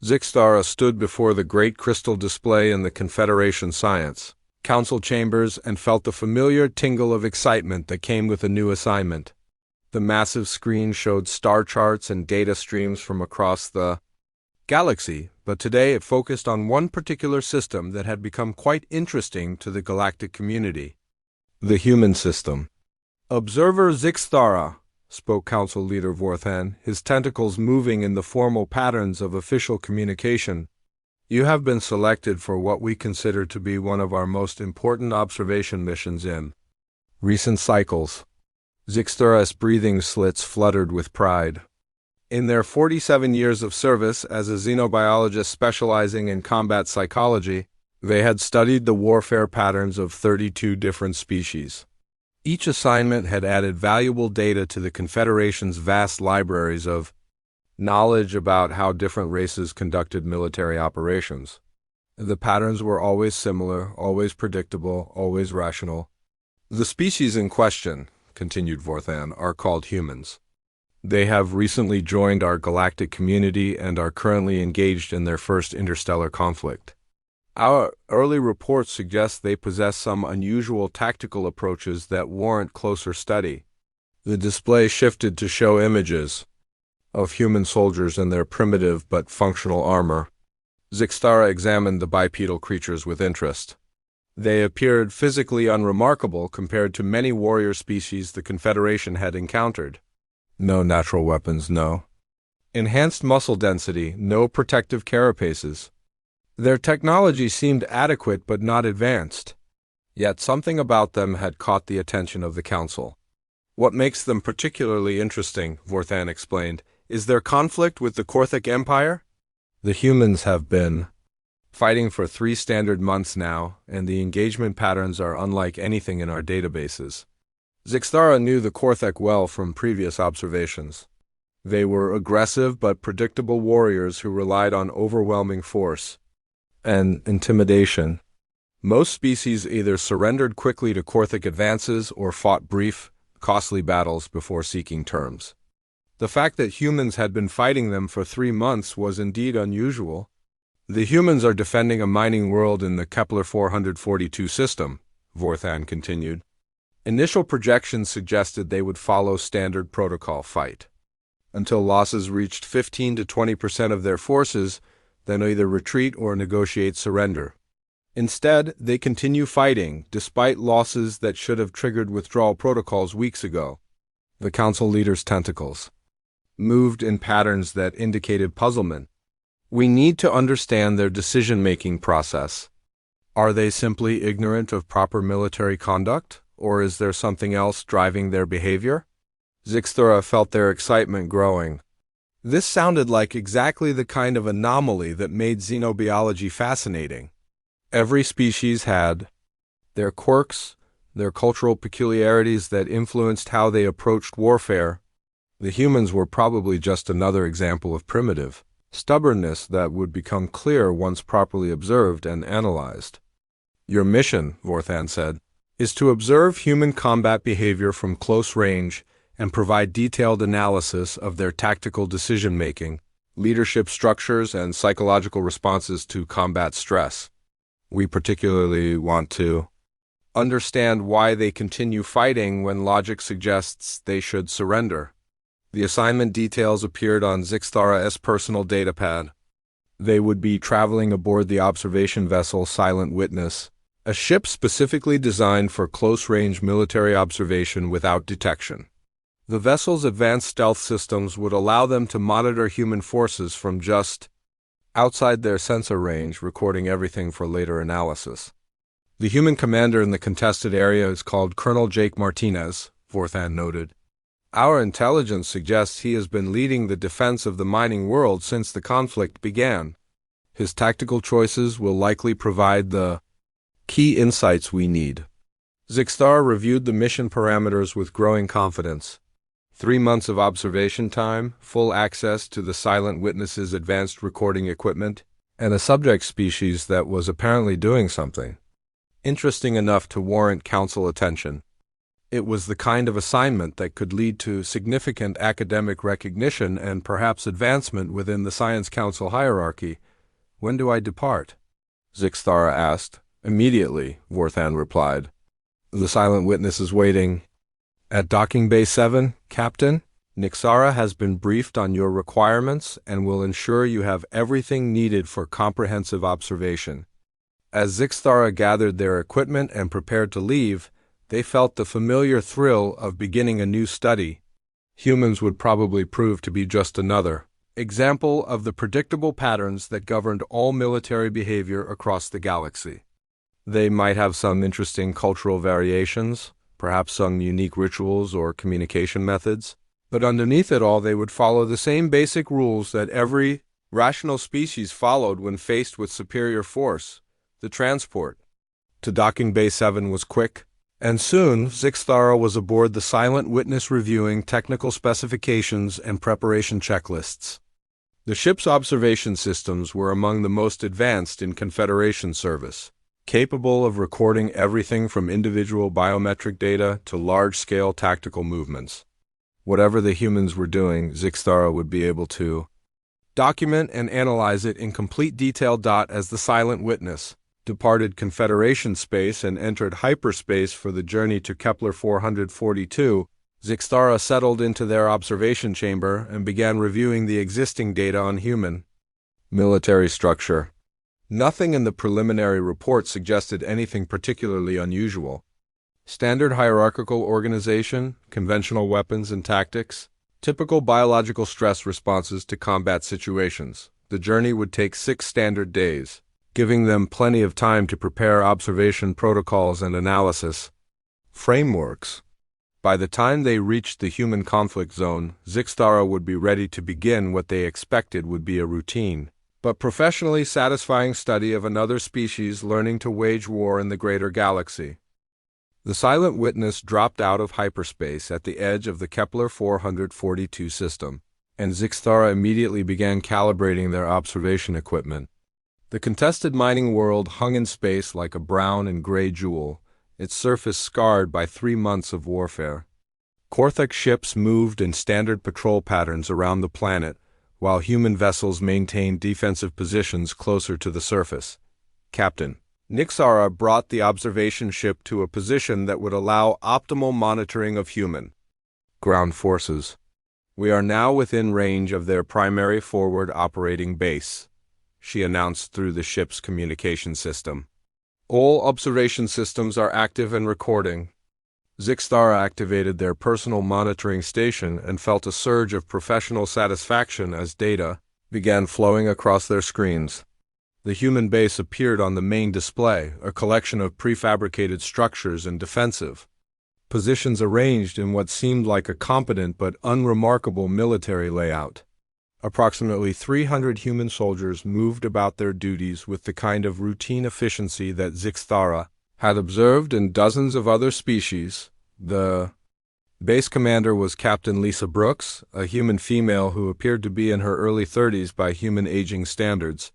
Zixtara stood before the great crystal display in the Confederation Science Council chambers and felt the familiar tingle of excitement that came with a new assignment. The massive screen showed star charts and data streams from across the galaxy, but today it focused on one particular system that had become quite interesting to the galactic community: the human system. "Observer Zixtara," spoke Council Leader Vorthan, his tentacles moving in the formal patterns of official communication. "You have been selected for what we consider to be one of our most important observation missions in recent cycles." Zixtara's breathing slits fluttered with pride. In their 47 years of service as a xenobiologist specializing in combat psychology, they had studied the warfare patterns of 32 different species. Each assignment had added valuable data to the Confederation's vast libraries of knowledge about how different races conducted military operations. The patterns were always similar, always predictable, always rational. "The species in question," continued Vorthan, "are called humans. They have recently joined our galactic community and are currently engaged in their first interstellar conflict. Our early reports suggest they possess some unusual tactical approaches that warrant closer study." The display shifted to show images of human soldiers in their primitive but functional armor. Zixtara examined the bipedal creatures with interest. They appeared physically unremarkable compared to many warrior species the Confederation had encountered. No natural weapons, no enhanced muscle density, no protective carapaces. Their technology seemed adequate but not advanced. Yet something about them had caught the attention of the Council. "What makes them particularly interesting," Vorthan explained, "is their conflict with the Korthic Empire. The humans have been fighting for 3 standard months now, and the engagement patterns are unlike anything in our databases." Zixtara knew the Korthek well from previous observations. They were aggressive but predictable warriors who relied on overwhelming force and intimidation. Most species either surrendered quickly to Korthic advances or fought brief, costly battles before seeking terms. The fact that humans had been fighting them for 3 months was indeed unusual. "The humans are defending a mining world in the Kepler 442 system," Vorthan continued. "Initial projections suggested they would follow standard protocol fight until losses reached 15 to 20% of their forces, then either retreat or negotiate surrender. Instead, they continue fighting, despite losses that should have triggered withdrawal protocols weeks ago." The Council leader's tentacles moved in patterns that indicated puzzlement. "We need to understand their decision-making process. Are they simply ignorant of proper military conduct, or is there something else driving their behavior?" Zixtara felt their excitement growing. This sounded like exactly the kind of anomaly that made xenobiology fascinating. Every species had their quirks, their cultural peculiarities that influenced how they approached warfare. The humans were probably just another example of primitive stubbornness that would become clear once properly observed and analyzed. "Your mission," Vorthan said, "is to observe human combat behavior from close range and provide detailed analysis of their tactical decision-making, leadership structures, and psychological responses to combat stress. We particularly want to understand why they continue fighting when logic suggests they should surrender." The assignment details appeared on Zixtara's personal datapad. They would be traveling aboard the observation vessel Silent Witness, a ship specifically designed for close-range military observation without detection. The vessel's advanced stealth systems would allow them to monitor human forces from just outside their sensor range, recording everything for later analysis. "The human commander in the contested area is called Colonel Jake Martinez," Vorthan noted. "Our intelligence suggests he has been leading the defense of the mining world since the conflict began. His tactical choices will likely provide the key insights we need." Zixtara reviewed the mission parameters with growing confidence. 3 months of observation time, full access to the Silent Witness's advanced recording equipment, and a subject species that was apparently doing something interesting enough to warrant Council attention. It was the kind of assignment that could lead to significant academic recognition and perhaps advancement within the Science Council hierarchy. When do I depart? Zixthara asked. Immediately, Vorthan replied. The silent witness is waiting. At Docking Bay 7, Captain, Nixara has been briefed on your requirements and will ensure you have everything needed for comprehensive observation. As Zixthara gathered their equipment and prepared to leave, they felt the familiar thrill of beginning a new study. Humans would probably prove to be just another example of the predictable patterns that governed all military behavior across the galaxy. They might have some interesting cultural variations, perhaps some unique rituals or communication methods, but underneath it all they would follow the same basic rules that every rational species followed when faced with superior force: the transport. To Docking Bay 7 was quick, and soon Zixthara was aboard the silent witness reviewing technical specifications and preparation checklists. The ship's observation systems were among the most advanced in Confederation service, capable of recording everything from individual biometric data to large-scale tactical movements. Whatever the humans were doing, Zixthara would be able to document and analyze it in complete detail. As the silent witness departed Confederation space and entered hyperspace for the journey to Kepler 442, Zixthara settled into their observation chamber and began reviewing the existing data on human military structure. Nothing in the preliminary report suggested anything particularly unusual. Standard hierarchical organization, conventional weapons and tactics, typical biological stress responses to combat situations. The journey would take 6 standard days, giving them plenty of time to prepare observation protocols and analysis frameworks. By the time they reached the human conflict zone, Zixthara would be ready to begin what they expected would be a routine, but professionally satisfying study of another species learning to wage war in the greater galaxy. The silent witness dropped out of hyperspace at the edge of the Kepler 442 system, and Zixthara immediately began calibrating their observation equipment. The contested mining world hung in space like a brown and gray jewel, its surface scarred by 3 months of warfare. Korthak ships moved in standard patrol patterns around the planet, while human vessels maintained defensive positions closer to the surface. Captain Nixara brought the observation ship to a position that would allow optimal monitoring of human ground forces. We are now within range of their primary forward operating base, she announced through the ship's communication system. All observation systems are active and recording. Zixthara activated their personal monitoring station and felt a surge of professional satisfaction as data began flowing across their screens. The human base appeared on the main display, a collection of prefabricated structures and defensive positions arranged in what seemed like a competent but unremarkable military layout. Approximately 300 human soldiers moved about their duties with the kind of routine efficiency that Zixthara had observed in dozens of other species. The base commander was Captain Lisa Brooks, a human female who appeared to be in her early 30s by human aging standards.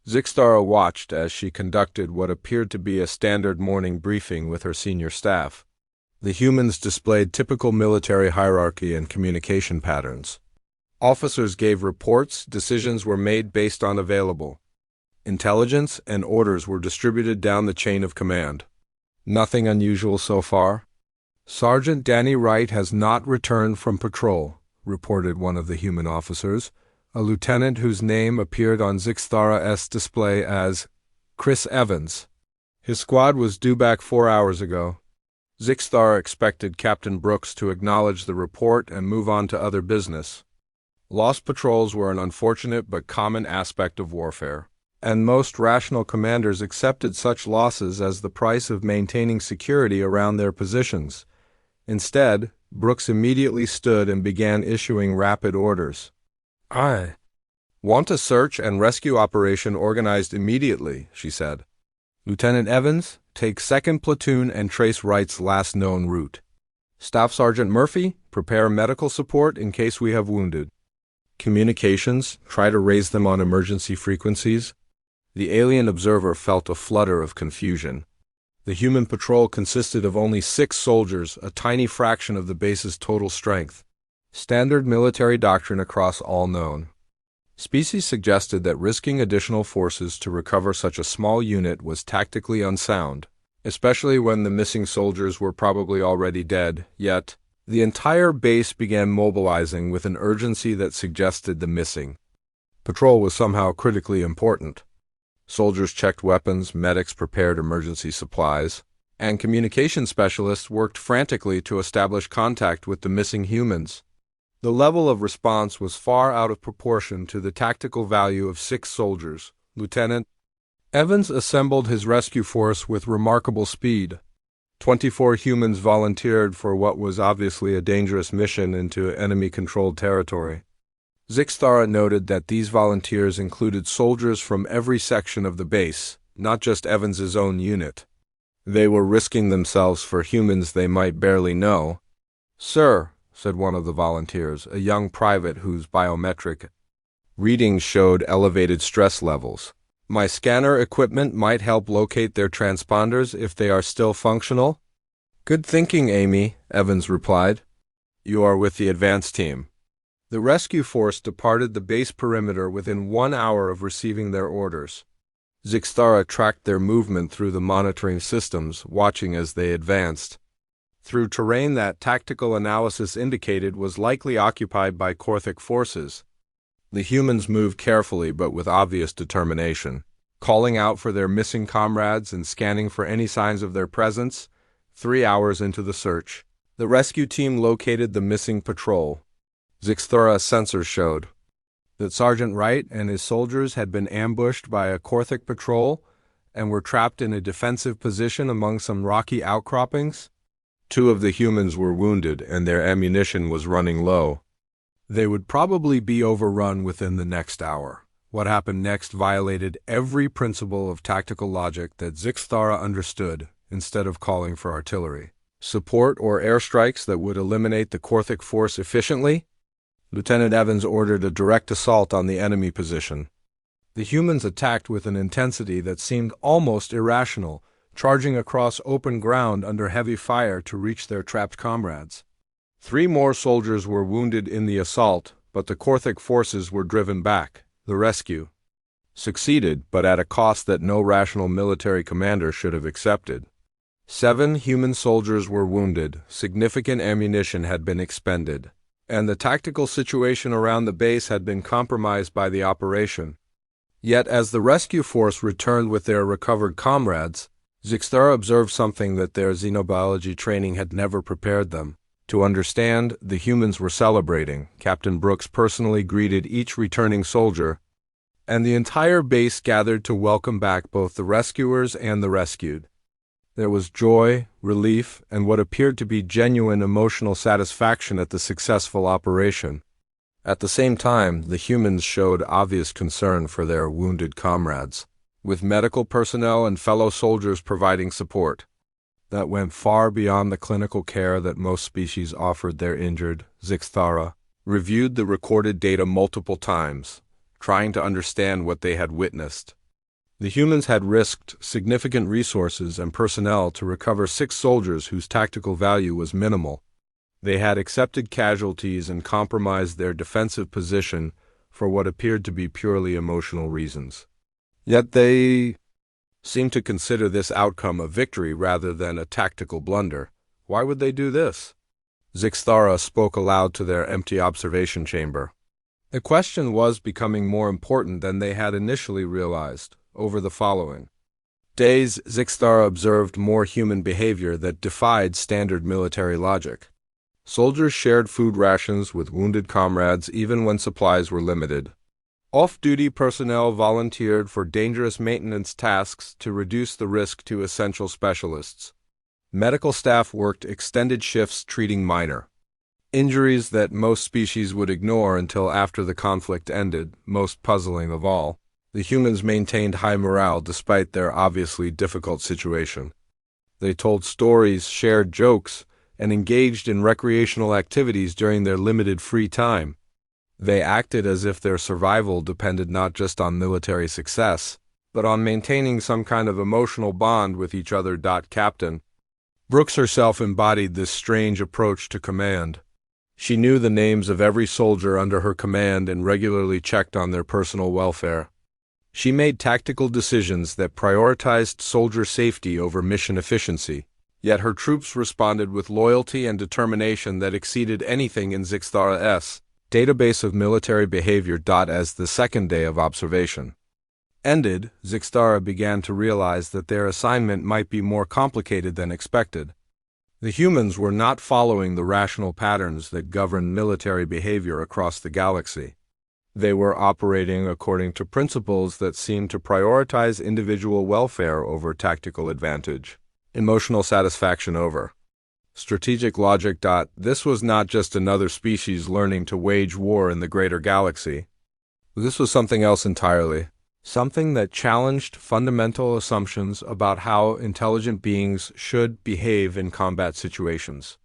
Zixthara watched as she conducted what appeared to be a standard morning briefing with her senior staff. The humans displayed typical military hierarchy and communication patterns. Officers gave reports, decisions were made based on available intelligence, and orders were distributed down the chain of command. Nothing unusual so far. Sergeant Danny Wright has not returned from patrol, reported one of the human officers, a lieutenant whose name appeared on Zixthara's display as Chris Evans. His squad was due back 4 hours ago. Zixthara expected Captain Brooks to acknowledge the report and move on to other business. Lost patrols were an unfortunate but common aspect of warfare, and most rational commanders accepted such losses as the price of maintaining security around their positions. Instead, Brooks immediately stood and began issuing rapid orders. "I want a search and rescue operation organized immediately," she said. "Lieutenant Evans, take 2nd Platoon and trace Wright's last known route. Staff Sergeant Murphy, prepare medical support in case we have wounded. Communications, try to raise them on emergency frequencies." The alien observer felt a flutter of confusion. The human patrol consisted of only 6 soldiers, a tiny fraction of the base's total strength. Standard military doctrine across all known species suggested that risking additional forces to recover such a small unit was tactically unsound, especially when the missing soldiers were probably already dead. Yet, the entire base began mobilizing with an urgency that suggested the missing patrol was somehow critically important. Soldiers checked weapons, medics prepared emergency supplies, and communication specialists worked frantically to establish contact with the missing humans. The level of response was far out of proportion to the tactical value of 6 soldiers. Lieutenant Evans assembled his rescue force with remarkable speed. 24 humans volunteered for what was obviously a dangerous mission into enemy-controlled territory. Zixthara noted that these volunteers included soldiers from every section of the base, not just Evans's own unit. They were risking themselves for humans they might barely know. "Sir," said one of the volunteers, a young private whose biometric readings showed elevated stress levels, "my scanner equipment might help locate their transponders if they are still functional." "Good thinking, Amy," Evans replied. "You are with the advance team." The rescue force departed the base perimeter within 1 hour of receiving their orders. Zixthara tracked their movement through the monitoring systems, watching as they advanced through terrain that tactical analysis indicated was likely occupied by Korthic forces. The humans moved carefully but with obvious determination, calling out for their missing comrades and scanning for any signs of their presence. 3 hours into the search, the rescue team located the missing patrol. Zixthara's sensors showed that Sergeant Wright and his soldiers had been ambushed by a Korthic patrol and were trapped in a defensive position among some rocky outcroppings. 2 of the humans were wounded and their ammunition was running low. They would probably be overrun within the next hour. What happened next violated every principle of tactical logic that Zixthara understood. Instead of calling for artillery support or airstrikes that would eliminate the Korthic force efficiently, Lieutenant Evans ordered a direct assault on the enemy position. The humans attacked with an intensity that seemed almost irrational, charging across open ground under heavy fire to reach their trapped comrades. 3 more soldiers were wounded in the assault, but the Korthic forces were driven back. The rescue succeeded, but at a cost that no rational military commander should have accepted. 7 human soldiers were wounded, significant ammunition had been expended, and the tactical situation around the base had been compromised by the operation. Yet as the rescue force returned with their recovered comrades, Zixthara observed something that their xenobiology training had never prepared them to understand. The humans were celebrating. Captain Brooks personally greeted each returning soldier, and the entire base gathered to welcome back both the rescuers and the rescued. There was joy, relief, and what appeared to be genuine emotional satisfaction at the successful operation. At the same time, the humans showed obvious concern for their wounded comrades, with medical personnel and fellow soldiers providing support that went far beyond the clinical care that most species offered their injured. Zixthara reviewed the recorded data multiple times, trying to understand what they had witnessed. The humans had risked significant resources and personnel to recover 6 soldiers whose tactical value was minimal. They had accepted casualties and compromised their defensive position for what appeared to be purely emotional reasons. Yet they seemed to consider this outcome a victory rather than a tactical blunder. Why would they do this? Zixthara spoke aloud to their empty observation chamber. The question was becoming more important than they had initially realized. Over the following days, Zixthara observed more human behavior that defied standard military logic. Soldiers shared food rations with wounded comrades even when supplies were limited. Off-duty personnel volunteered for dangerous maintenance tasks to reduce the risk to essential specialists. Medical staff worked extended shifts treating minor injuries that most species would ignore until after the conflict ended. Most puzzling of all, the humans maintained high morale despite their obviously difficult situation. They told stories, shared jokes, and engaged in recreational activities during their limited free time. They acted as if their survival depended not just on military success, but on maintaining some kind of emotional bond with each other. Captain Brooks herself embodied this strange approach to command. She knew the names of every soldier under her command and regularly checked on their personal welfare. She made tactical decisions that prioritized soldier safety over mission efficiency, yet her troops responded with loyalty and determination that exceeded anything in Zixthara's database of military behavior. As the second day of observation ended, Zixthara began to realize that their assignment might be more complicated than expected. The humans were not following the rational patterns that govern military behavior across the galaxy. They were operating according to principles that seemed to prioritize individual welfare over tactical advantage, emotional satisfaction over strategic logic. This was not just another species learning to wage war in the greater galaxy. This was something else entirely. Something that challenged fundamental assumptions about how intelligent beings should behave in combat situations.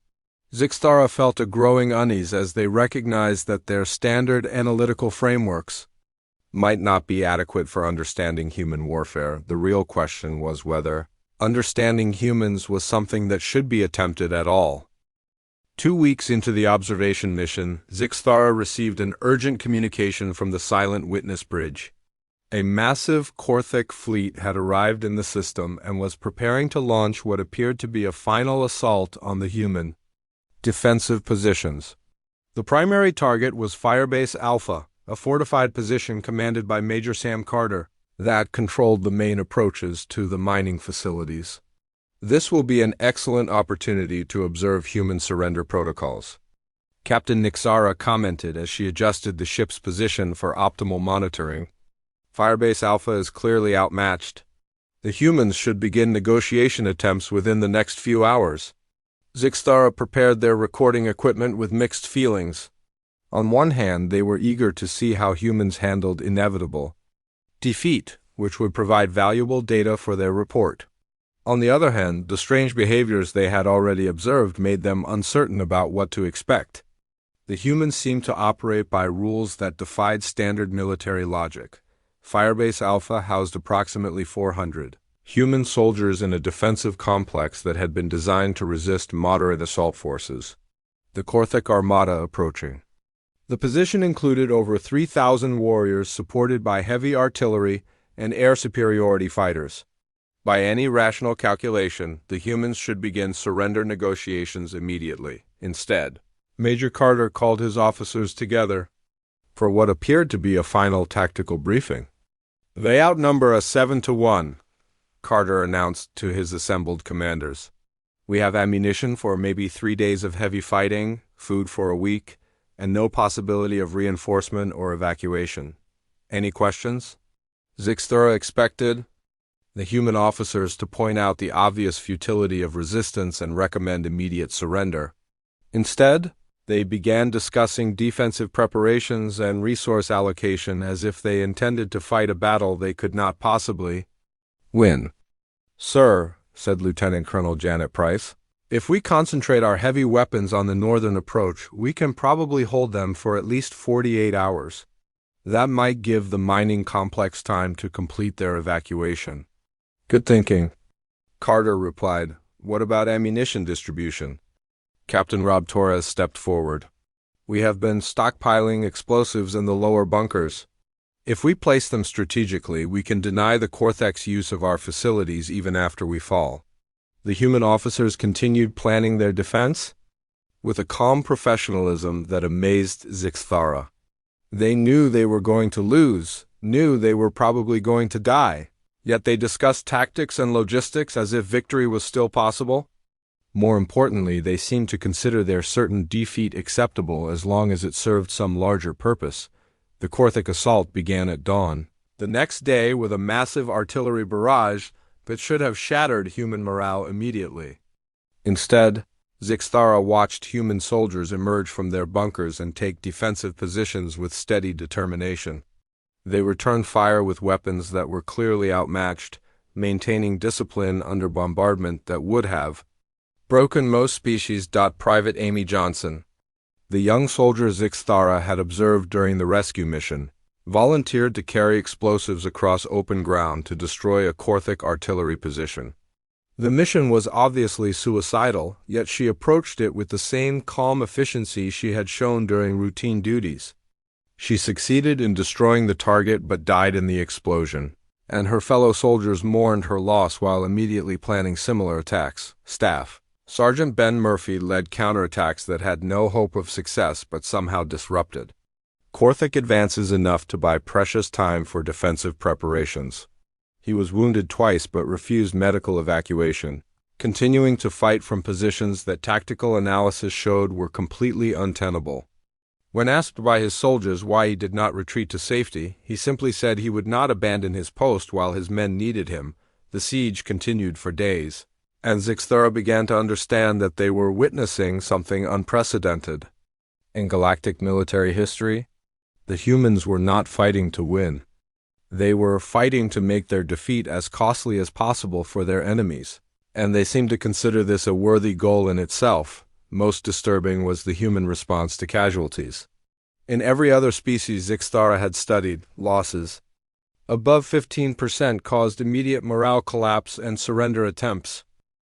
Zixthara felt a growing unease as they recognized that their standard analytical frameworks might not be adequate for understanding human warfare. The real question was whether understanding humans was something that should be attempted at all. 2 weeks into the observation mission, Zixthara received an urgent communication from the Silent Witness Bridge. A massive Korthik fleet had arrived in the system and was preparing to launch what appeared to be a final assault on the human defensive positions. The primary target was Firebase Alpha, a fortified position commanded by Major Sam Carter that controlled the main approaches to the mining facilities. This will be an excellent opportunity to observe human surrender protocols, Captain Nixara commented as she adjusted the ship's position for optimal monitoring. Firebase Alpha is clearly outmatched. The humans should begin negotiation attempts within the next few hours. Zixthara prepared their recording equipment with mixed feelings. On one hand, they were eager to see how humans handled inevitable defeat, which would provide valuable data for their report. On the other hand, the strange behaviors they had already observed made them uncertain about what to expect. The humans seemed to operate by rules that defied standard military logic. Firebase Alpha housed approximately 400 human soldiers in a defensive complex that had been designed to resist moderate assault forces. The Korthik Armada approaching. The position included over 3,000 warriors supported by heavy artillery and air superiority fighters. By any rational calculation, the humans should begin surrender negotiations immediately. Instead, Major Carter called his officers together for what appeared to be a final tactical briefing. "They outnumber us 7-1, Carter announced to his assembled commanders. "We have ammunition for maybe 3 days of heavy fighting, food for a week, and no possibility of reinforcement or evacuation. Any questions?" Zixthara expected the human officers to point out the obvious futility of resistance and recommend immediate surrender. Instead, they began discussing defensive preparations and resource allocation as if they intended to fight a battle they could not possibly win. "Sir," said Lieutenant Colonel Janet Price, "if we concentrate our heavy weapons on the northern approach, we can probably hold them for at least 48 hours. That might give the mining complex time to complete their evacuation." "Good thinking," Carter replied. "What about ammunition distribution?" Captain Rob Torres stepped forward. "We have been stockpiling explosives in the lower bunkers. If we place them strategically, we can deny the Korthek's use of our facilities even after we fall." The human officers continued planning their defense with a calm professionalism that amazed Zixthara. They knew they were going to lose, knew they were probably going to die, yet they discussed tactics and logistics as if victory was still possible. More importantly, they seemed to consider their certain defeat acceptable as long as it served some larger purpose. The Korthik assault began at dawn the next day with a massive artillery barrage that should have shattered human morale immediately. Instead, Zixthara watched human soldiers emerge from their bunkers and take defensive positions with steady determination. They returned fire with weapons that were clearly outmatched, maintaining discipline under bombardment that would have broken most species. Private Amy Johnson, the young soldier Zixthara had observed during the rescue mission, volunteered to carry explosives across open ground to destroy a Korthic artillery position. The mission was obviously suicidal, yet she approached it with the same calm efficiency she had shown during routine duties. She succeeded in destroying the target but died in the explosion, and her fellow soldiers mourned her loss while immediately planning similar attacks. Staff Sergeant Ben Murphy led counterattacks that had no hope of success but somehow disrupted Korthic advances enough to buy precious time for defensive preparations. He was wounded twice but refused medical evacuation, continuing to fight from positions that tactical analysis showed were completely untenable. When asked by his soldiers why he did not retreat to safety, he simply said he would not abandon his post while his men needed him. The siege continued for days, and Zixthara began to understand that they were witnessing something unprecedented. In galactic military history, the humans were not fighting to win. They were fighting to make their defeat as costly as possible for their enemies, and they seemed to consider this a worthy goal in itself. Most disturbing was the human response to casualties. In every other species Zixthara had studied, losses above 15% caused immediate morale collapse and surrender attempts.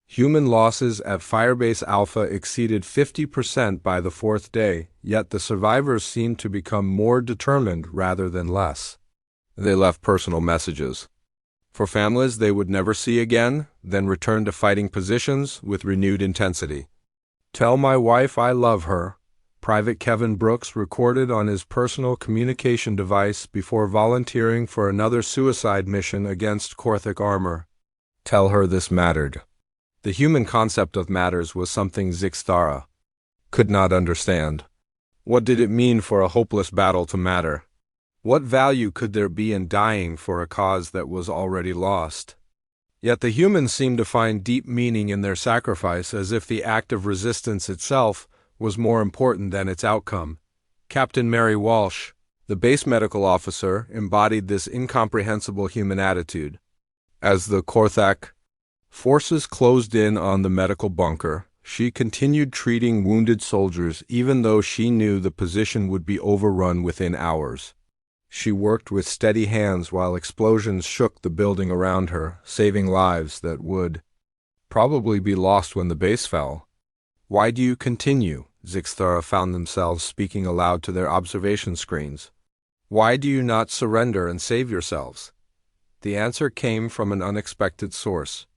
Human losses at Firebase Alpha exceeded 50% by the fourth day, yet the survivors seemed to become more determined rather than less. They left personal messages for families they would never see again, then returned to fighting positions with renewed intensity. "Tell my wife I love her," Private Kevin Brooks recorded on his personal communication device before volunteering for another suicide mission against Korthic armor. Tell her this mattered. The human concept of matters was something Zixthara could not understand. What did it mean for a hopeless battle to matter? What value could there be in dying for a cause that was already lost? Yet the humans seemed to find deep meaning in their sacrifice, as if the act of resistance itself was more important than its outcome. Captain Mary Walsh, the base medical officer, embodied this incomprehensible human attitude. As the Korthic forces closed in on the medical bunker, she continued treating wounded soldiers even though she knew the position would be overrun within hours. She worked with steady hands while explosions shook the building around her, saving lives that would probably be lost when the base fell. "Why do you continue?" Zixthara found themselves speaking aloud to their observation screens. "Why do you not surrender and save yourselves?" The answer came from an unexpected source.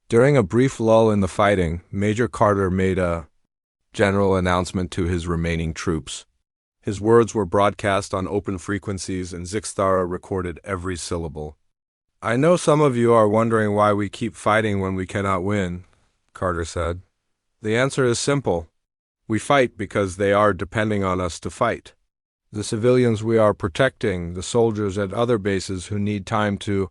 During a brief lull in the fighting, Major Carter made a general announcement to his remaining troops. His words were broadcast on open frequencies, and Zixthara recorded every syllable. "I know some of you are wondering why we keep fighting when we cannot win," Carter said. "The answer is simple. We fight because they are depending on us to fight. The civilians we are protecting, the soldiers at other bases who need time to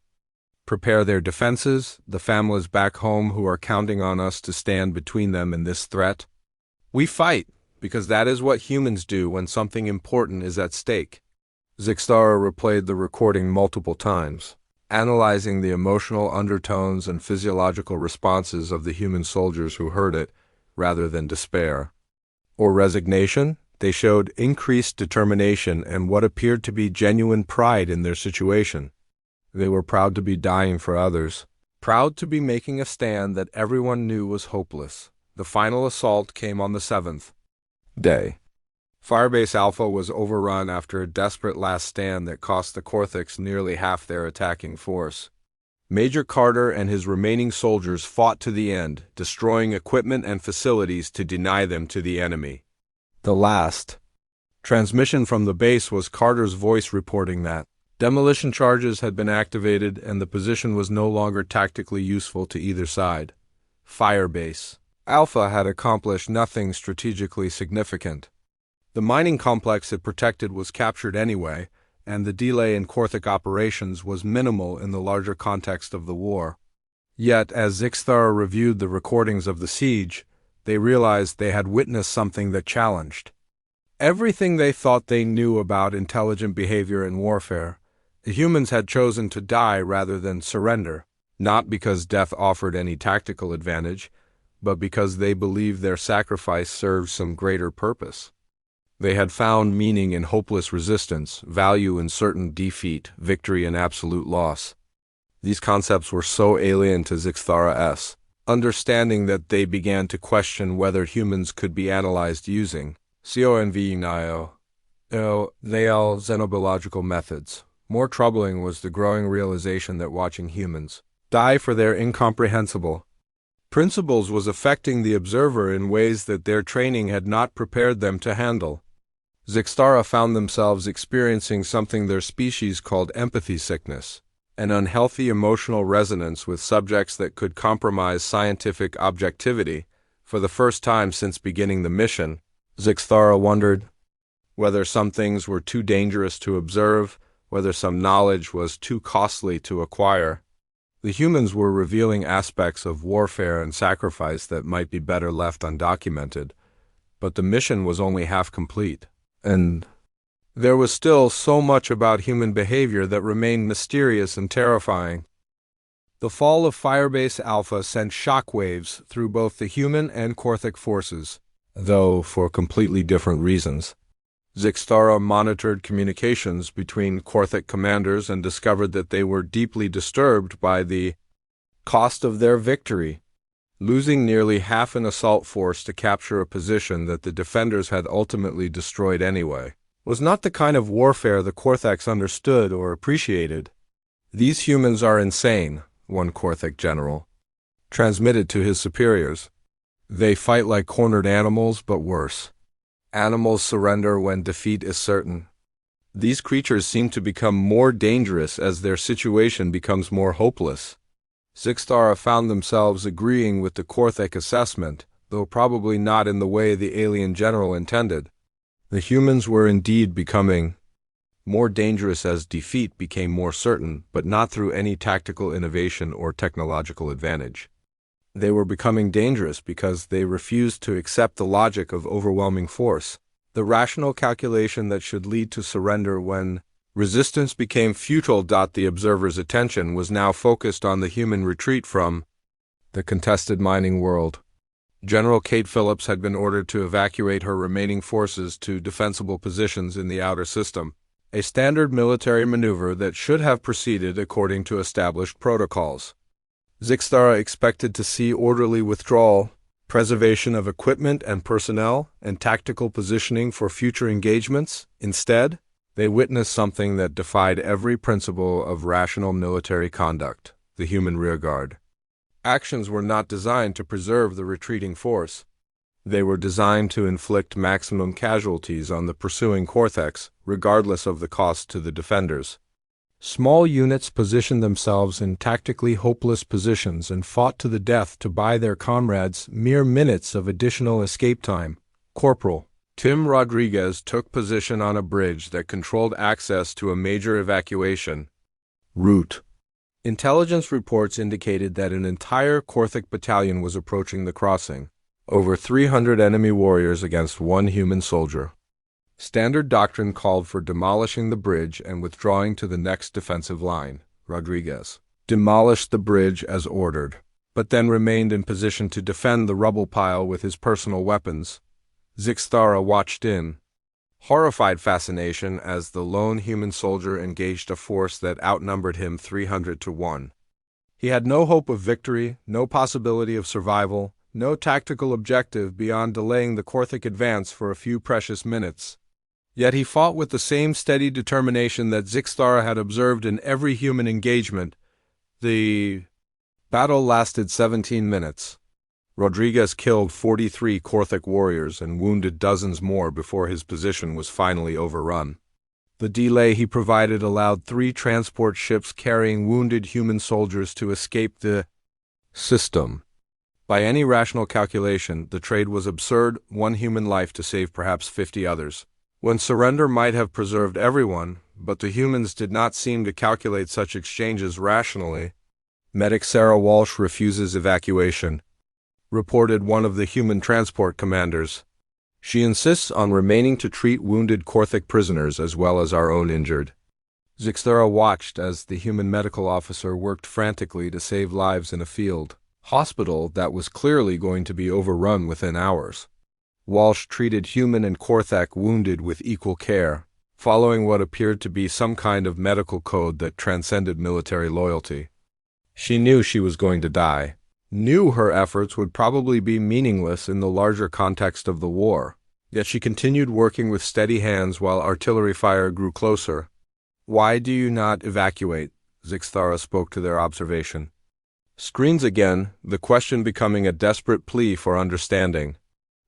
prepare their defenses, the families back home who are counting on us to stand between them and this threat. We fight because that is what humans do when something important is at stake." Zixthara replayed the recording multiple times, analyzing the emotional undertones and physiological responses of the human soldiers who heard it, rather than despair or resignation. They showed increased determination and what appeared to be genuine pride in their situation. They were proud to be dying for others, proud to be making a stand that everyone knew was hopeless. The final assault came on the 7th day. Firebase Alpha was overrun after a desperate last stand that cost the Korthics nearly half their attacking force. Major Carter and his remaining soldiers fought to the end, destroying equipment and facilities to deny them to the enemy. The last transmission from the base was Carter's voice reporting that demolition charges had been activated and the position was no longer tactically useful to either side. Firebase Alpha had accomplished nothing strategically significant. The mining complex it protected was captured anyway, and the delay in Korthic operations was minimal in the larger context of the war. Yet, as Zixthara reviewed the recordings of the siege, they realized they had witnessed something that challenged everything they thought they knew about intelligent behavior in warfare. The humans had chosen to die rather than surrender, not because death offered any tactical advantage, but because they believed their sacrifice served some greater purpose. They had found meaning in hopeless resistance, value in certain defeat, victory in absolute loss. These concepts were so alien to Zixthara's understanding that they began to question whether humans could be analyzed using xenobiological methods. More troubling was the growing realization that watching humans die for their incomprehensible principles was affecting the observer in ways that their training had not prepared them to handle. Zixthara found themselves experiencing something their species called empathy sickness, an unhealthy emotional resonance with subjects that could compromise scientific objectivity. For the first time since beginning the mission, Zixthara wondered whether some things were too dangerous to observe, whether some knowledge was too costly to acquire. The humans were revealing aspects of warfare and sacrifice that might be better left undocumented, but the mission was only half complete, and there was still so much about human behavior that remained mysterious and terrifying. The fall of Firebase Alpha sent shockwaves through both the human and Korthic forces, though for completely different reasons. Zixthara monitored communications between Korthic commanders and discovered that they were deeply disturbed by the cost of their victory. Losing nearly half an assault force to capture a position that the defenders had ultimately destroyed anyway was not the kind of warfare the Korthics understood or appreciated. "These humans are insane," one Korthic general transmitted to his superiors. "They fight like cornered animals, but worse. Animals surrender when defeat is certain. These creatures seem to become more dangerous as their situation becomes more hopeless." Zixthara found themselves agreeing with the Korthic assessment, though probably not in the way the alien general intended. The humans were indeed becoming more dangerous as defeat became more certain, but not through any tactical innovation or technological advantage. They were becoming dangerous because they refused to accept the logic of overwhelming force, the rational calculation that should lead to surrender when resistance became futile. The observer's attention was now focused on the human retreat from the contested mining world. General Kate Phillips had been ordered to evacuate her remaining forces to defensible positions in the outer system, a standard military maneuver that should have proceeded according to established protocols. Zixthara expected to see orderly withdrawal, preservation of equipment and personnel, and tactical positioning for future engagements. Instead, they witnessed something that defied every principle of rational military conduct: the human rearguard. Actions were not designed to preserve the retreating force. They were designed to inflict maximum casualties on the pursuing Korthics, regardless of the cost to the defenders. Small units positioned themselves in tactically hopeless positions and fought to the death to buy their comrades mere minutes of additional escape time. Corporal Tim Rodriguez took position on a bridge that controlled access to a major evacuation route. Intelligence reports indicated that an entire Korthic battalion was approaching the crossing, over 300 enemy warriors against one human soldier. Standard doctrine called for demolishing the bridge and withdrawing to the next defensive line. Rodriguez demolished the bridge as ordered, but then remained in position to defend the rubble pile with his personal weapons. Zixthara watched in horrified fascination as the lone human soldier engaged a force that outnumbered him 300 to 1. He had no hope of victory, no possibility of survival, no tactical objective beyond delaying the Korthic advance for a few precious minutes. Yet he fought with the same steady determination that Zixthara had observed in every human engagement. The battle lasted 17 minutes. Rodriguez killed 43 Korthic warriors and wounded dozens more before his position was finally overrun. The delay he provided allowed 3 transport ships carrying wounded human soldiers to escape the system. By any rational calculation, the trade was absurd: one human life to save perhaps 50 others, when surrender might have preserved everyone, but the humans did not seem to calculate such exchanges rationally. Medic Sarah Walsh refuses evacuation, reported one of the human transport commanders. She insists on remaining to treat wounded Korthic prisoners as well as our own injured. Zixthara watched as the human medical officer worked frantically to save lives in a field hospital that was clearly going to be overrun within hours. Walsh treated human and Korthak wounded with equal care, following what appeared to be some kind of medical code that transcended military loyalty. She knew she was going to die, knew her efforts would probably be meaningless in the larger context of the war, yet she continued working with steady hands while artillery fire grew closer. "Why do you not evacuate?" Zixthara spoke to their observation. Screens again, the question becoming a desperate plea for understanding.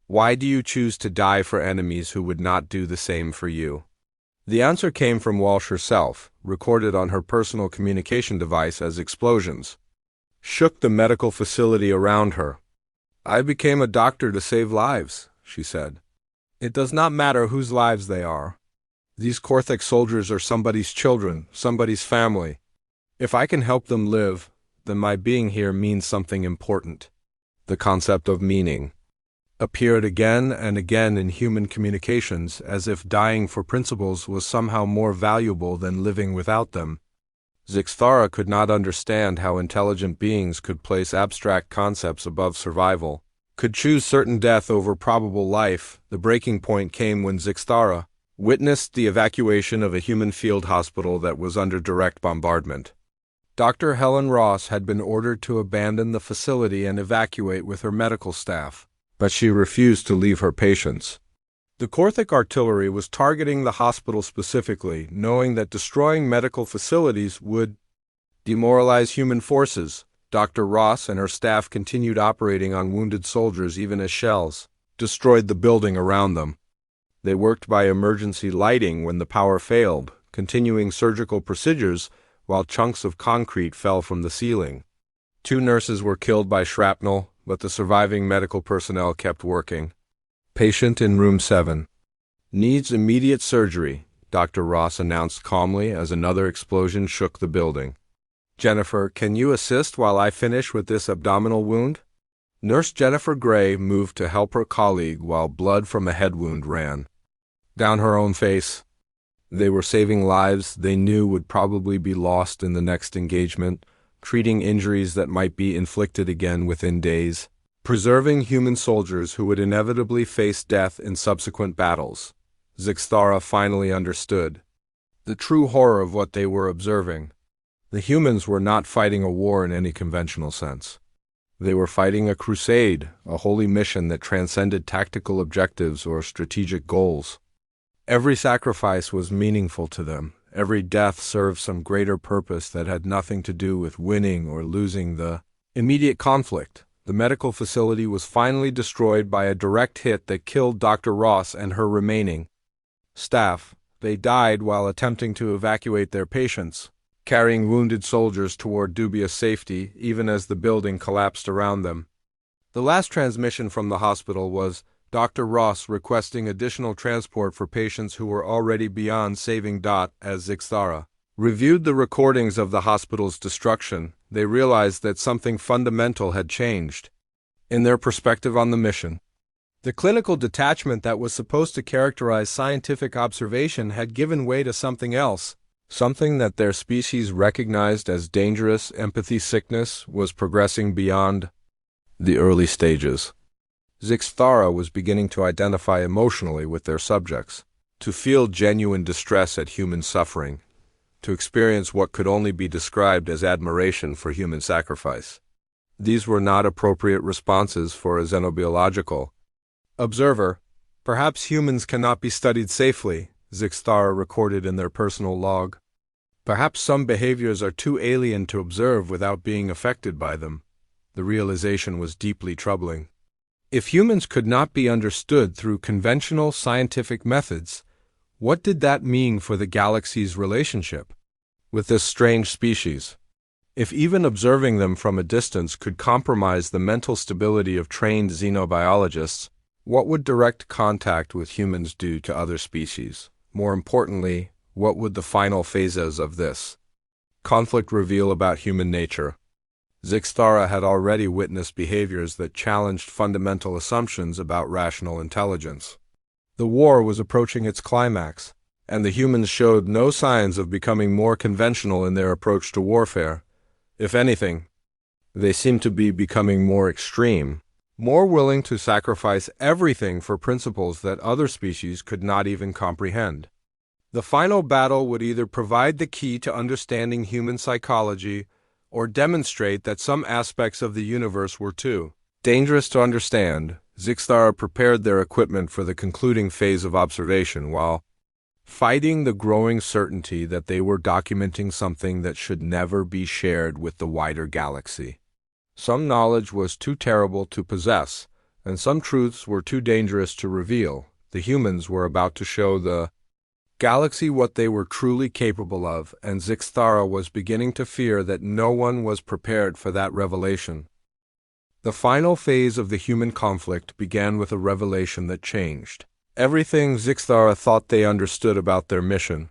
"Why do you choose to die for enemies who would not do the same for you?" The answer came from Walsh herself, recorded on her personal communication device as explosions shook the medical facility around her. "I became a doctor to save lives," she said. "It does not matter whose lives they are. These Korthak soldiers are somebody's children, somebody's family. If I can help them live, then my being here means something important." The concept of meaning appeared again and again in human communications, as if dying for principles was somehow more valuable than living without them. Zixthara could not understand how intelligent beings could place abstract concepts above survival, could choose certain death over probable life. The breaking point came when Zixthara witnessed the evacuation of a human field hospital that was under direct bombardment. Dr. Helen Ross had been ordered to abandon the facility and evacuate with her medical staff, but she refused to leave her patients. The Korthak artillery was targeting the hospital specifically, knowing that destroying medical facilities would demoralize human forces. Dr. Ross and her staff continued operating on wounded soldiers even as shells destroyed the building around them. They worked by emergency lighting when the power failed, continuing surgical procedures while chunks of concrete fell from the ceiling. 2 nurses were killed by shrapnel, but the surviving medical personnel kept working. "Patient in room 7. Needs immediate surgery," Dr. Ross announced calmly as another explosion shook the building. "Jennifer, can you assist while I finish with this abdominal wound?" Nurse Jennifer Gray moved to help her colleague while blood from a head wound ran down her own face. They were saving lives they knew would probably be lost in the next engagement, treating injuries that might be inflicted again within days, preserving human soldiers who would inevitably face death in subsequent battles. Zixthara finally understood the true horror of what they were observing. The humans were not fighting a war in any conventional sense. They were fighting a crusade, a holy mission that transcended tactical objectives or strategic goals. Every sacrifice was meaningful to them. Every death served some greater purpose that had nothing to do with winning or losing the immediate conflict. The medical facility was finally destroyed by a direct hit that killed Dr. Ross and her remaining staff. They died while attempting to evacuate their patients, carrying wounded soldiers toward dubious safety, even as the building collapsed around them. The last transmission from the hospital was Dr. Ross requesting additional transport for patients who were already beyond saving. As Zixthara reviewed the recordings of the hospital's destruction, they realized that something fundamental had changed in their perspective on the mission. The clinical detachment that was supposed to characterize scientific observation had given way to something else. Something that their species recognized as dangerous empathy sickness was progressing beyond the early stages. Zixthara was beginning to identify emotionally with their subjects, to feel genuine distress at human suffering, to experience what could only be described as admiration for human sacrifice. These were not appropriate responses for a xenobiological observer. "Perhaps humans cannot be studied safely," Zixthara recorded in their personal log. "Perhaps some behaviors are too alien to observe without being affected by them." The realization was deeply troubling. If humans could not be understood through conventional scientific methods, what did that mean for the galaxy's relationship with this strange species? If even observing them from a distance could compromise the mental stability of trained xenobiologists, what would direct contact with humans do to other species? More importantly, what would the final phases of this conflict reveal about human nature? Zixthara had already witnessed behaviors that challenged fundamental assumptions about rational intelligence. The war was approaching its climax, and the humans showed no signs of becoming more conventional in their approach to warfare. If anything, they seemed to be becoming more extreme. more willing to sacrifice everything for principles that other species could not even comprehend. The final battle would either provide the key to understanding human psychology or demonstrate that some aspects of the universe were too dangerous to understand. Zixthara prepared their equipment for the concluding phase of observation while fighting the growing certainty that they were documenting something that should never be shared with the wider galaxy. Some knowledge was too terrible to possess, and some truths were too dangerous to reveal. The humans were about to show the galaxy what they were truly capable of, and Zixthara was beginning to fear that no one was prepared for that revelation. The final phase of the human conflict began with a revelation that changed everything Zixthara thought they understood about their mission.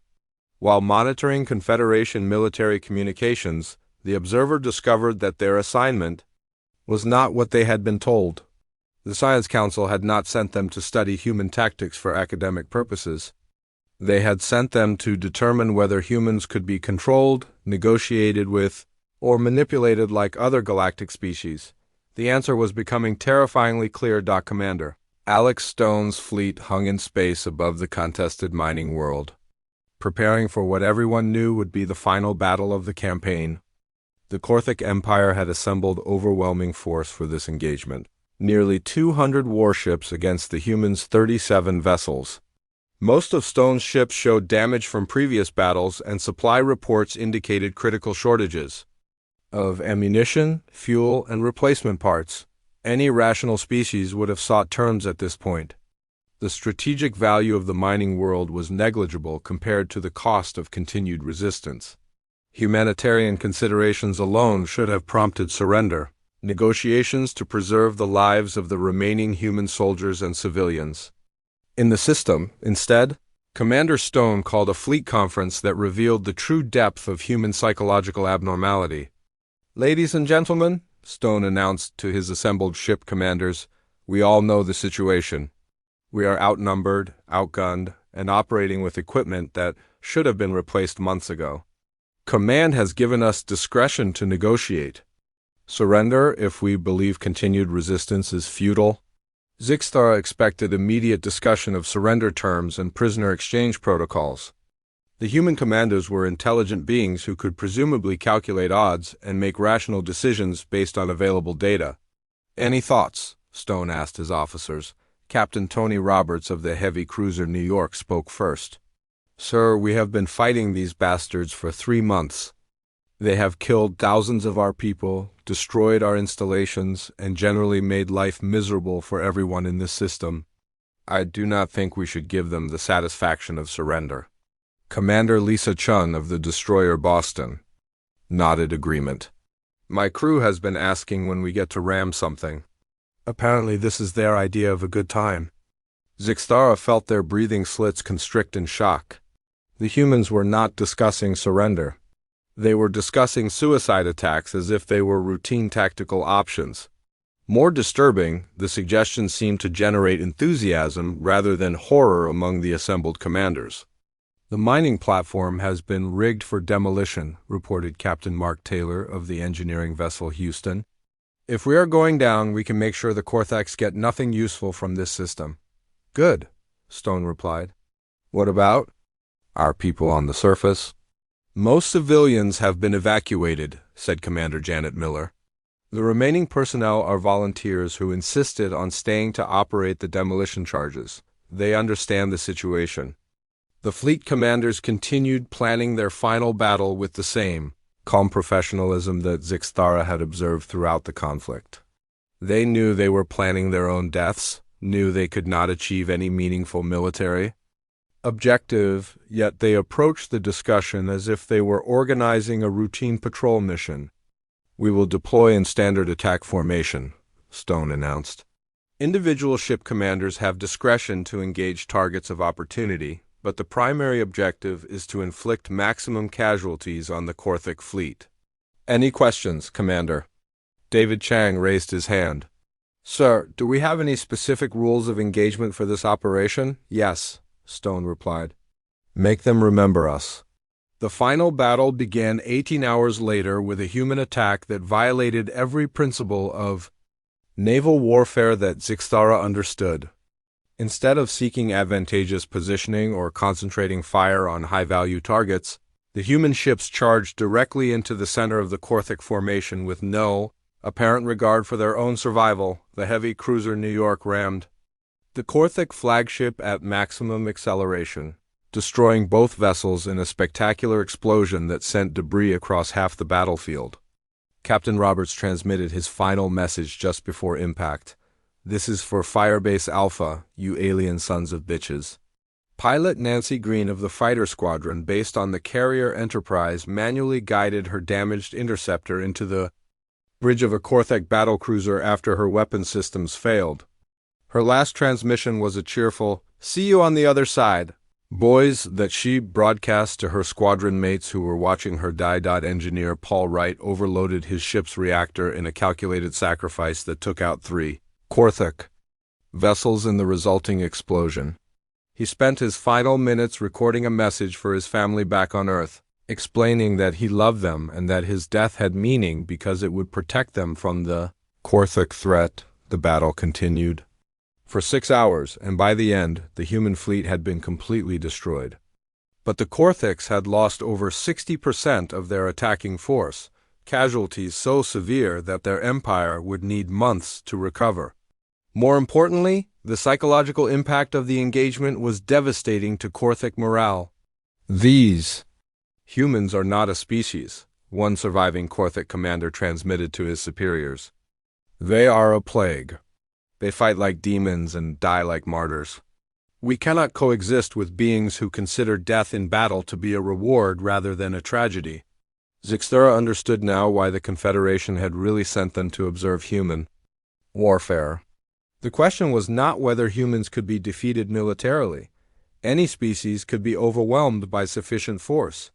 While monitoring Confederation military communications, the observer discovered that their assignment was not what they had been told. The Science Council had not sent them to study human tactics for academic purposes. They had sent them to determine whether humans could be controlled, negotiated with, or manipulated like other galactic species. The answer was becoming terrifyingly clear. Commander Alex Stone's fleet hung in space above the contested mining world, preparing for what everyone knew would be the final battle of the campaign. The Korthic Empire had assembled overwhelming force for this engagement, nearly 200 warships against the humans' 37 vessels. Most of Stone's ships showed damage from previous battles, and supply reports indicated critical shortages of ammunition, fuel, and replacement parts. Any rational species would have sought terms at this point. The strategic value of the mining world was negligible compared to the cost of continued resistance. Humanitarian considerations alone should have prompted surrender. Negotiations to preserve the lives of the remaining human soldiers and civilians. In the system, instead, Commander Stone called a fleet conference that revealed the true depth of human psychological abnormality. "Ladies and gentlemen," Stone announced to his assembled ship commanders, "we all know the situation. We are outnumbered, outgunned, and operating with equipment that should have been replaced months ago. Command has given us discretion to negotiate. Surrender if we believe continued resistance is futile." Zixthara expected immediate discussion of surrender terms and prisoner exchange protocols. The human commanders were intelligent beings who could presumably calculate odds and make rational decisions based on available data. "Any thoughts?" Stone asked his officers. Captain Tony Roberts of the heavy cruiser New York spoke first. "Sir, we have been fighting these bastards for 3 months. They have killed thousands of our people, destroyed our installations, and generally made life miserable for everyone in this system. I do not think we should give them the satisfaction of surrender." Commander Lisa Chun of the destroyer Boston nodded agreement. "My crew has been asking when we get to ram something. Apparently this is their idea of a good time." Zixthara felt their breathing slits constrict in shock. The humans were not discussing surrender. They were discussing suicide attacks as if they were routine tactical options. More disturbing, the suggestion seemed to generate enthusiasm rather than horror among the assembled commanders. "The mining platform has been rigged for demolition," reported Captain Mark Taylor of the engineering vessel Houston. "If we are going down, we can make sure the Korthics get nothing useful from this system." "Good," Stone replied. "What about our people on the surface?" "Most civilians have been evacuated," said Commander Janet Miller. "The remaining personnel are volunteers who insisted on staying to operate the demolition charges. They understand the situation." The fleet commanders continued planning their final battle with the same calm professionalism that Zixthara had observed throughout the conflict. They knew they were planning their own deaths, knew they could not achieve any meaningful military objective, yet they approached the discussion as if they were organizing a routine patrol mission. "We will deploy in standard attack formation," Stone announced. "Individual ship commanders have discretion to engage targets of opportunity, but the primary objective is to inflict maximum casualties on the Korthic fleet." "Any questions, Commander?" David Chang raised his hand. "Sir, do we have any specific rules of engagement for this operation?" "Yes," Stone replied. "Make them remember us." The final battle began 18 hours later with a human attack that violated every principle of Naval warfare that Zixthara understood. Instead of seeking advantageous positioning or concentrating fire on high-value targets, the human ships charged directly into the center of the Korthik formation with no apparent regard for their own survival. The heavy cruiser New York rammed the Korthik flagship at maximum acceleration, destroying both vessels in a spectacular explosion that sent debris across half the battlefield. Captain Roberts transmitted his final message just before impact. "This is for Firebase Alpha, you alien sons of bitches." Pilot Nancy Green of the fighter squadron based on the carrier Enterprise manually guided her damaged interceptor into the bridge of a Korthik battlecruiser after her weapon systems failed. Her last transmission was a cheerful, "See you on the other side, boys," that she broadcast to her squadron mates who were watching her die. Engineer Paul Wright overloaded his ship's reactor in a calculated sacrifice that took out 3 Korthik vessels in the resulting explosion. He spent his final minutes recording a message for his family back on Earth, explaining that he loved them and that his death had meaning because it would protect them from the Korthik threat. The battle continued for 6 hours, and by the end, the human fleet had been completely destroyed. But the Korthiks had lost over 60% of their attacking force, casualties so severe that their empire would need months to recover. More importantly, the psychological impact of the engagement was devastating to Korthik morale. "These humans are not a species," one surviving Korthik commander transmitted to his superiors. "They are a plague. They fight like demons and die like martyrs. We cannot coexist with beings who consider death in battle to be a reward rather than a tragedy." Zixthara understood now why the Confederation had really sent them to observe human warfare. The question was not whether humans could be defeated militarily. Any species could be overwhelmed by sufficient force.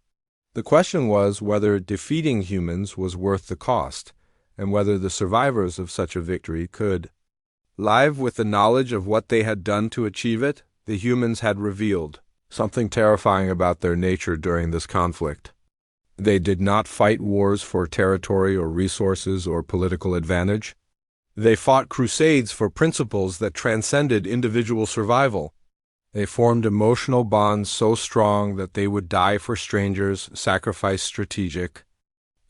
The question was whether defeating humans was worth the cost, and whether the survivors of such a victory could live with the knowledge of what they had done to achieve it. The humans had revealed something terrifying about their nature during this conflict. They did not fight wars for territory or resources or political advantage. They fought crusades for principles that transcended individual survival. They formed emotional bonds so strong that they would die for strangers, sacrifice strategic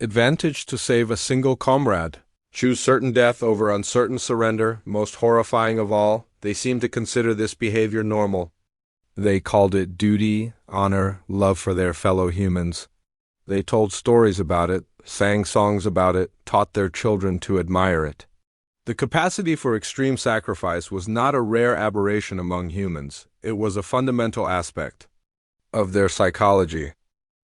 advantage to save a single comrade, choose certain death over uncertain surrender. Most horrifying of all, they seemed to consider this behavior normal. They called it duty, honor, love for their fellow humans. They told stories about it, sang songs about it, taught their children to admire it. The capacity for extreme sacrifice was not a rare aberration among humans. It was a fundamental aspect of their psychology.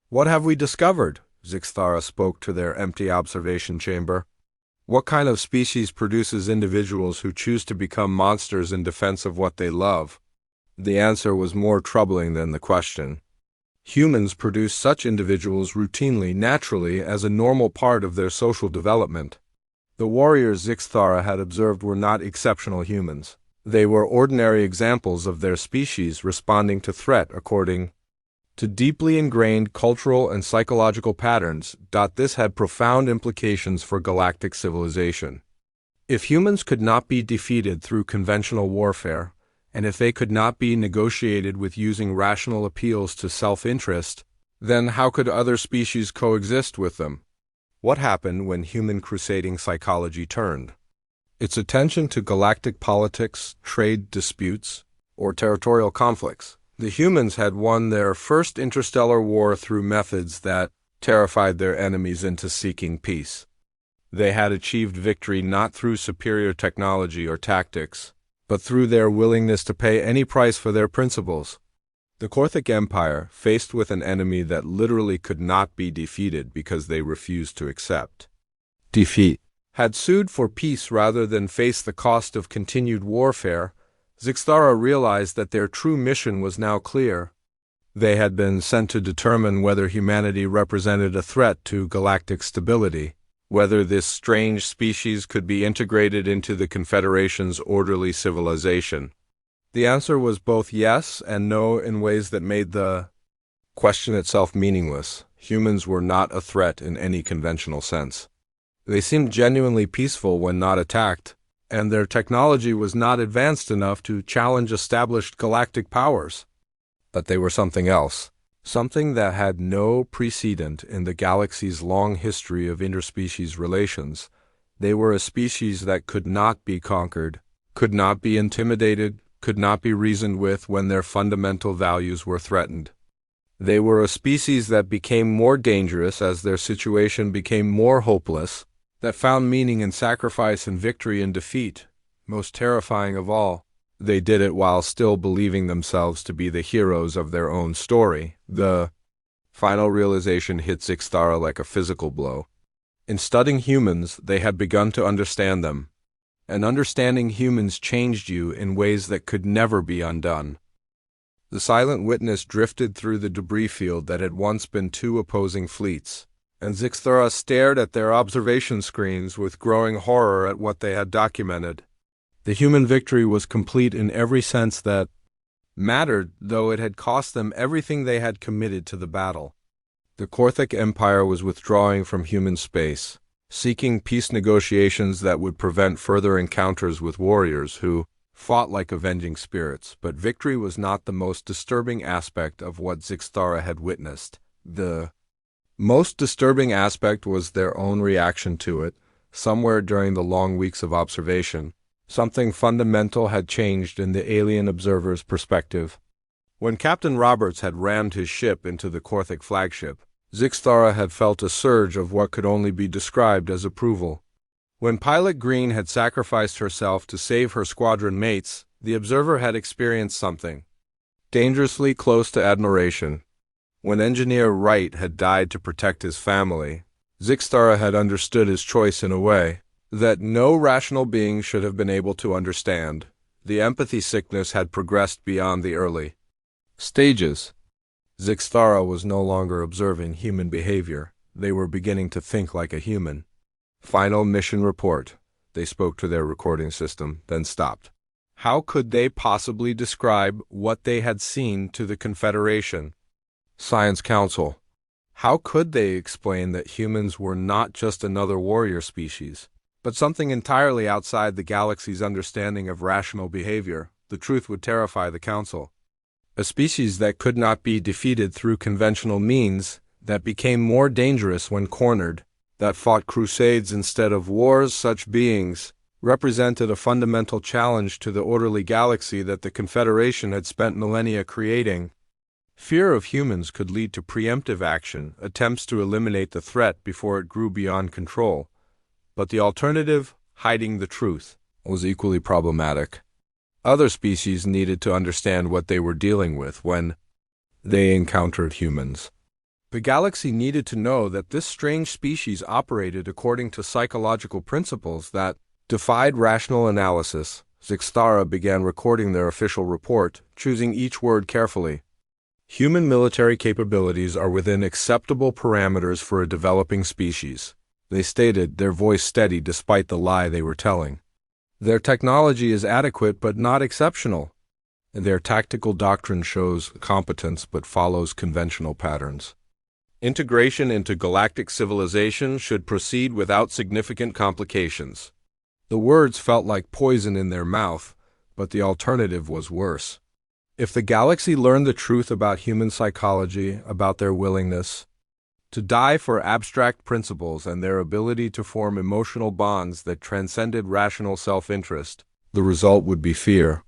"What have we discovered?" Zixthara spoke to their empty observation chamber. "What kind of species produces individuals who choose to become monsters in defense of what they love?" The answer was more troubling than the question. Humans produce such individuals routinely, naturally, as a normal part of their social development. The warriors Zixthara had observed were not exceptional humans. They were ordinary examples of their species responding to threat according to deeply ingrained cultural and psychological patterns. This had profound implications for galactic civilization. If humans could not be defeated through conventional warfare, and if they could not be negotiated with using rational appeals to self-interest, then how could other species coexist with them? What happened when human crusading psychology turned its attention to galactic politics, trade disputes, or territorial conflicts? The humans had won their first interstellar war through methods that terrified their enemies into seeking peace. They had achieved victory not through superior technology or tactics, but through their willingness to pay any price for their principles. The Korthik Empire, faced with an enemy that literally could not be defeated because they refused to accept defeat, had sued for peace rather than face the cost of continued warfare. Zixthara realized that their true mission was now clear. They had been sent to determine whether humanity represented a threat to galactic stability, whether this strange species could be integrated into the Confederation's orderly civilization. The answer was both yes and no in ways that made the question itself meaningless. Humans were not a threat in any conventional sense. They seemed genuinely peaceful when not attacked, and their technology was not advanced enough to challenge established galactic powers. But they were something else, something that had no precedent in the galaxy's long history of interspecies relations. They were a species that could not be conquered, could not be intimidated, could not be reasoned with when their fundamental values were threatened. They were a species that became more dangerous as their situation became more hopeless, that found meaning in sacrifice and victory in defeat. Most terrifying of all, they did it while still believing themselves to be the heroes of their own story. The final realization hit Zixtara like a physical blow. In studying humans, they had begun to understand them, and understanding humans changed you in ways that could never be undone. The silent witness drifted through the debris field that had once been two opposing fleets, and Zixtara stared at their observation screens with growing horror at what they had documented. The human victory was complete in every sense that mattered, though it had cost them everything they had committed to the battle. The Korthic Empire was withdrawing from human space, seeking peace negotiations that would prevent further encounters with warriors who fought like avenging spirits, but victory was not the most disturbing aspect of what Zixtara had witnessed. The most disturbing aspect was their own reaction to it. Somewhere during the long weeks of observation, something fundamental had changed in the alien observer's perspective. When Captain Roberts had rammed his ship into the Korthic flagship, Zixtara had felt a surge of what could only be described as approval. When Pilot Green had sacrificed herself to save her squadron mates, the observer had experienced something dangerously close to admiration. When Engineer Wright had died to protect his family, Zixtara had understood his choice in a way that no rational being should have been able to understand. The empathy sickness had progressed beyond the early stages. Zixtara was no longer observing human behavior. They were beginning to think like a human. Final mission report. They spoke to their recording system, then stopped. How could they possibly describe what they had seen to the Confederation? Science Council. How could they explain that humans were not just another warrior species, but something entirely outside the galaxy's understanding of rational behavior? The truth would terrify the Council. A species that could not be defeated through conventional means, that became more dangerous when cornered, that fought crusades instead of wars. Such beings represented a fundamental challenge to the orderly galaxy that the Confederation had spent millennia creating. Fear of humans could lead to preemptive action, attempts to eliminate the threat before it grew beyond control. But the alternative, hiding the truth, was equally problematic. Other species needed to understand what they were dealing with when they encountered humans. The galaxy needed to know that this strange species operated according to psychological principles that defied rational analysis. Zixtara began recording their official report, choosing each word carefully. Human military capabilities are within acceptable parameters for a developing species, they stated, their voice steady despite the lie they were telling. Their technology is adequate but not exceptional. Their tactical doctrine shows competence but follows conventional patterns. Integration into galactic civilization should proceed without significant complications. The words felt like poison in their mouth, but the alternative was worse. If the galaxy learned the truth about human psychology, about their willingness to die for abstract principles and their ability to form emotional bonds that transcended rational self-interest, the result would be fear.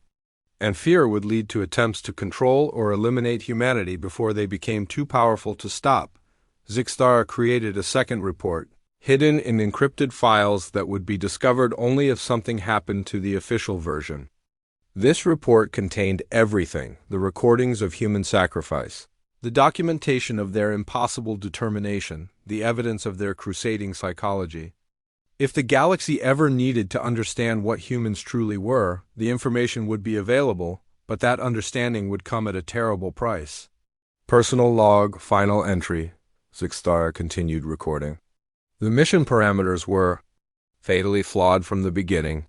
And fear would lead to attempts to control or eliminate humanity before they became too powerful to stop. Zixtara created a second report, hidden in encrypted files that would be discovered only if something happened to the official version. This report contained everything: the recordings of human sacrifice, the documentation of their impossible determination, the evidence of their crusading psychology. If the galaxy ever needed to understand what humans truly were, the information would be available, but that understanding would come at a terrible price. Personal log, final entry. Zixtara continued recording. The mission parameters were fatally flawed from the beginning.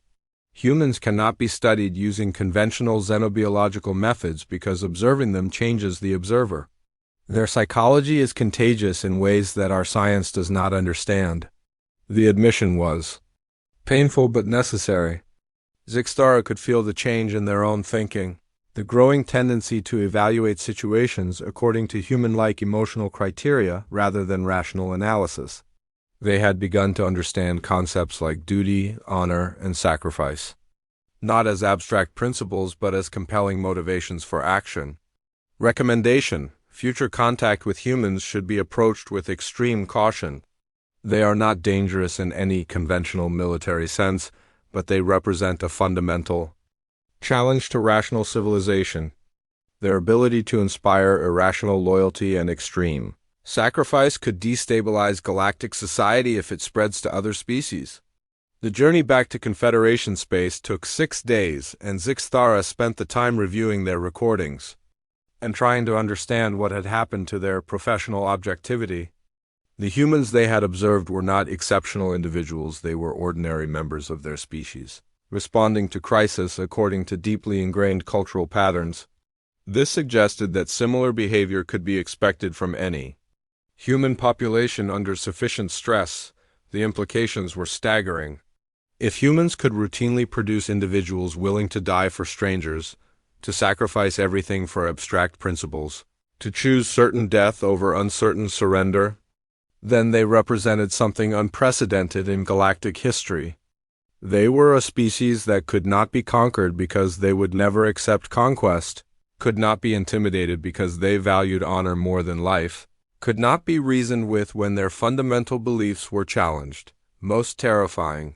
Humans cannot be studied using conventional xenobiological methods because observing them changes the observer. Their psychology is contagious in ways that our science does not understand. The admission was painful but necessary. Zixtara could feel the change in their own thinking, the growing tendency to evaluate situations according to human-like emotional criteria rather than rational analysis. They had begun to understand concepts like duty, honor, and sacrifice, not as abstract principles but as compelling motivations for action. Recommendation: future contact with humans should be approached with extreme caution. They are not dangerous in any conventional military sense, but they represent a fundamental challenge to rational civilization, their ability to inspire irrational loyalty and extreme sacrifice could destabilize galactic society if it spreads to other species. The journey back to Confederation space took 6 days, and Zixtara spent the time reviewing their recordings and trying to understand what had happened to their professional objectivity. The humans they had observed were not exceptional individuals, they were ordinary members of their species, responding to crisis according to deeply ingrained cultural patterns. This suggested that similar behavior could be expected from any human population under sufficient stress. The implications were staggering. If humans could routinely produce individuals willing to die for strangers, to sacrifice everything for abstract principles, to choose certain death over uncertain surrender, then they represented something unprecedented in galactic history. They were a species that could not be conquered because they would never accept conquest, could not be intimidated because they valued honor more than life, could not be reasoned with when their fundamental beliefs were challenged. Most terrifying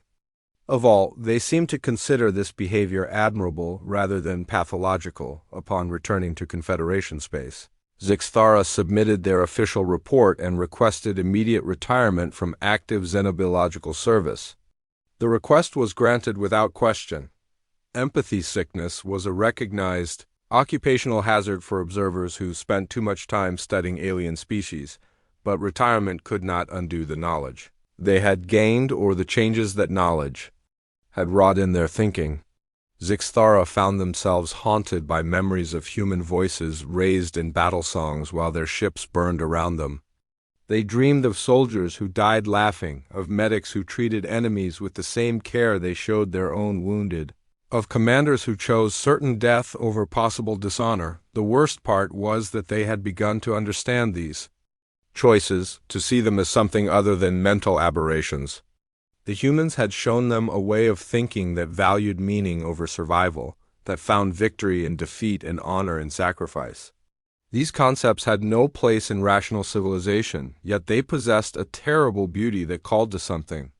of all, they seemed to consider this behavior admirable rather than pathological. Upon returning to Confederation space, Zixtara submitted their official report and requested immediate retirement from active xenobiological service. The request was granted without question. Empathy sickness was a recognized occupational hazard for observers who spent too much time studying alien species, but retirement could not undo the knowledge they had gained or the changes that knowledge had wrought in their thinking. Zixtara found themselves haunted by memories of human voices raised in battle songs while their ships burned around them. They dreamed of soldiers who died laughing, of medics who treated enemies with the same care they showed their own wounded, of commanders who chose certain death over possible dishonor. The worst part was that they had begun to understand these choices, to see them as something other than mental aberrations. The humans had shown them a way of thinking that valued meaning over survival, that found victory in defeat and honor in sacrifice. These concepts had no place in rational civilization, yet they possessed a terrible beauty that called to something.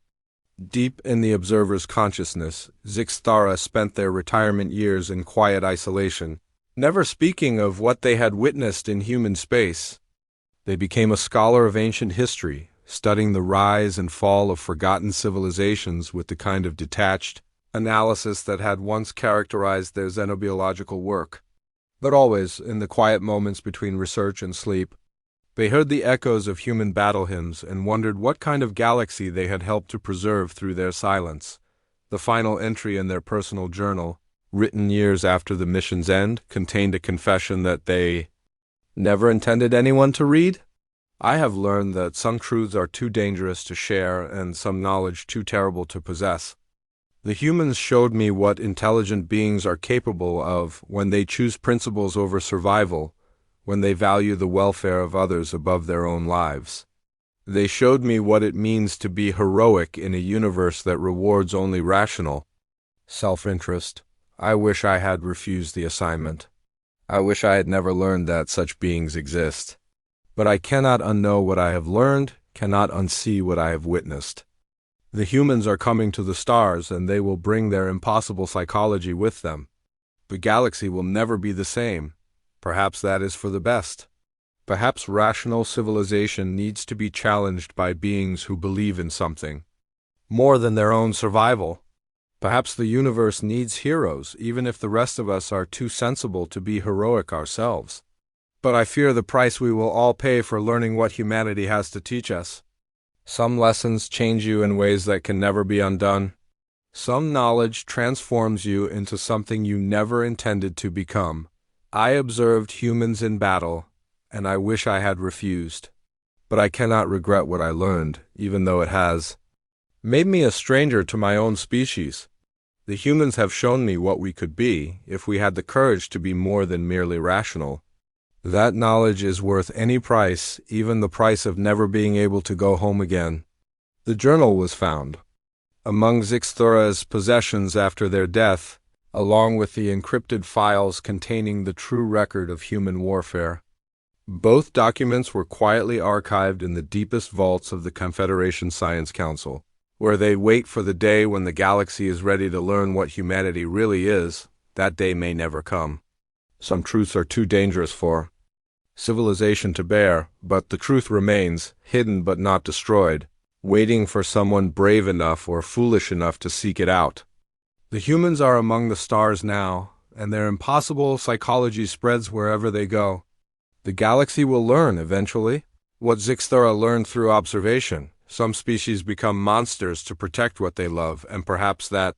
Deep in the observer's consciousness, Zixtara spent their retirement years in quiet isolation, never speaking of what they had witnessed in human space. They became a scholar of ancient history, studying the rise and fall of forgotten civilizations with the kind of detached analysis that had once characterized their xenobiological work. But always, in the quiet moments between research and sleep, they heard the echoes of human battle hymns and wondered what kind of galaxy they had helped to preserve through their silence. The final entry in their personal journal, written years after the mission's end, contained a confession that they never intended anyone to read. I have learned that some truths are too dangerous to share and some knowledge too terrible to possess. The humans showed me what intelligent beings are capable of when they choose principles over survival, when they value the welfare of others above their own lives. They showed me what it means to be heroic in a universe that rewards only rational self-interest. I wish I had refused the assignment. I wish I had never learned that such beings exist. But I cannot unknow what I have learned, cannot unsee what I have witnessed. The humans are coming to the stars, and they will bring their impossible psychology with them. The galaxy will never be the same. Perhaps that is for the best. Perhaps rational civilization needs to be challenged by beings who believe in something more than their own survival. Perhaps the universe needs heroes, even if the rest of us are too sensible to be heroic ourselves. But I fear the price we will all pay for learning what humanity has to teach us. Some lessons change you in ways that can never be undone. Some knowledge transforms you into something you never intended to become. I observed humans in battle, and I wish I had refused. But I cannot regret what I learned, even though it has made me a stranger to my own species. The humans have shown me what we could be if we had the courage to be more than merely rational. That knowledge is worth any price, even the price of never being able to go home again. The journal was found among Zixthora's possessions after their death, along with the encrypted files containing the true record of human warfare. Both documents were quietly archived in the deepest vaults of the Confederation Science Council, where they wait for the day when the galaxy is ready to learn what humanity really is. That day may never come. Some truths are too dangerous for civilization to bear, but the truth remains, hidden but not destroyed, waiting for someone brave enough or foolish enough to seek it out. The humans are among the stars now, and their impossible psychology spreads wherever they go. The galaxy will learn eventually what Zixthora learned through observation. Some species become monsters to protect what they love, and perhaps that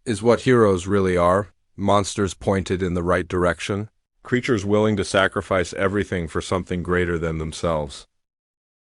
is what heroes really are, monsters pointed in the right direction, creatures willing to sacrifice everything for something greater than themselves.